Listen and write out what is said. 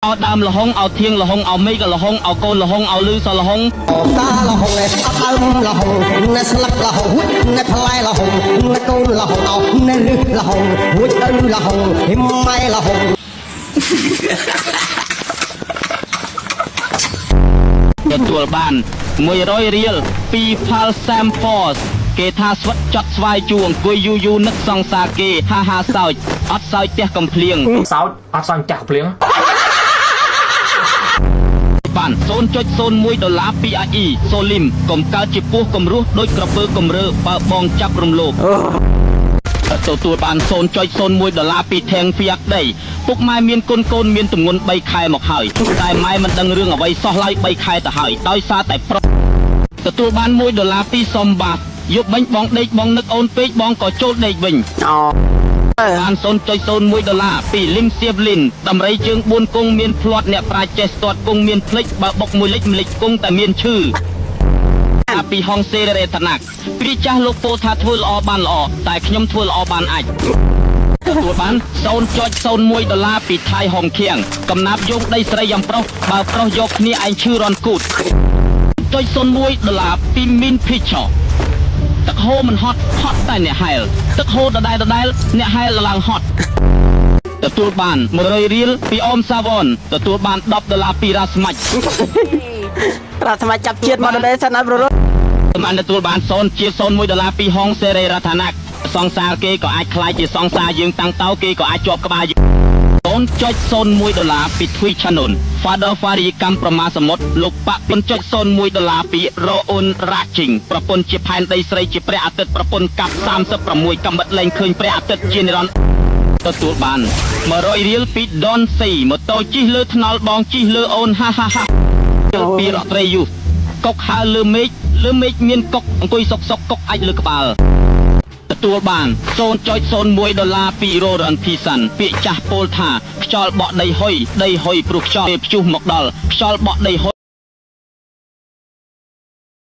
เอาดำละหงเอาเทียงละหงเอาไม่กับละหงเอาโกนละหงเอาลือสละหงตาละหงเลยเอาดำละหงในสลับละหงในพลายละหงในโกนละหงเอาในลือละหงหัวใจละหงหิมไม่ละหงตัวบ้าน100 រៀលពីផលសាមហ្វសគេថាស្វិតចត់ស្វាយជួងអង្គុយយូនឹកសង្សារគេហាហាសោចអត់សោចផ្ទះកំភ្លៀងសោចអត់សោចផ្ទះកំភ្លៀងបាន$0.01ពី IE សូលីមកុំកើតជាពោះកំរោះដូចក្រពើកំរើបើបងចាប់រំលោភទទួលបាន$0.01ពីធាងហ្វីយ៉ាក់ដីពុកម៉ែមានកូនមានទម្ងន់3ខែមកហើយតែម៉ែមិនដឹងរឿងអ្វីសោះឡើយ3ខែទៅហើយដោយសារតែប្រុសទទួលបាន$1ពីសំបាសយកបាញ់បងដេកបងនឹកអូនពេកបងក៏ចូលដេកវិញបាន$0.01ពីលីមសៀវលីនតម្រៃជើង4គង់មានផ្្លាត់អ្នកប្រាជ្ញចេះស្ទាត់គង់មានផ្លិចបើបុកមួយលិចគង់តែមានឈឺពីហងសេរេតណាក់ព្រះចាស់លោកពោលថាធ្វើល្អបានល្អតែខ្ញុំធ្វើល្អបានអាចទទួលបាន$0.01ពីថៃហុងខៀងកំណាប់យកដីស្រីយ៉ាងប្រុសបើប្រុសយកគ្នាឯងឈឺរន់គូត$0.01ពីមីនភីឆោទឹកហូរមិនហត់តែអ្នកហែលទឹកហូរដដែលអ្នកហែលឡើងហត់ទទួលបាន100 រៀលពីអមសាវ៉នទទួលបាន$10ពីរ៉ាស្មាច់រ៉ាស្មាច់ចាប់ជាតិមកដល់សិនអត់ប្ររត់បានទទួលបាន$0.01ពីហងសេរីរតនាក់សង្សារគេក៏អាចខ្លាយជាសង្សារយើងតាំងតៅគេក៏អាចជាប់ក្បាល$0.01ពី Twitch Channel Father Fari កម្មប្រមាសមុទ្រលោកប៉$0.01ពីរ៉អូនរ៉ាជីងប្រពន្ធជាផែនដីស្រីជាព្រះអាទិត្យប្រពន្ធកាប់36កំបិតលែងឃើញព្រះអាទិត្យជានិរន្តរ៍ទទួលបាន100 រៀលពី Don C ម៉ូតូជិះលើថ្នល់បងជិះលើអូនហាហាហាពីរត្រីយូសកុកហើលើមេឃមានកុកអង្គុយសុកកុកអាចលើក្បាលទទួលបាន$0.01ពី Roran Pisan ពាក្យចាស់ពោលថាខ្យល់បក់ដីហុយព្រោះខ្យល់ព្យុះមកដល់ខ្យល់បក់ដីហុយ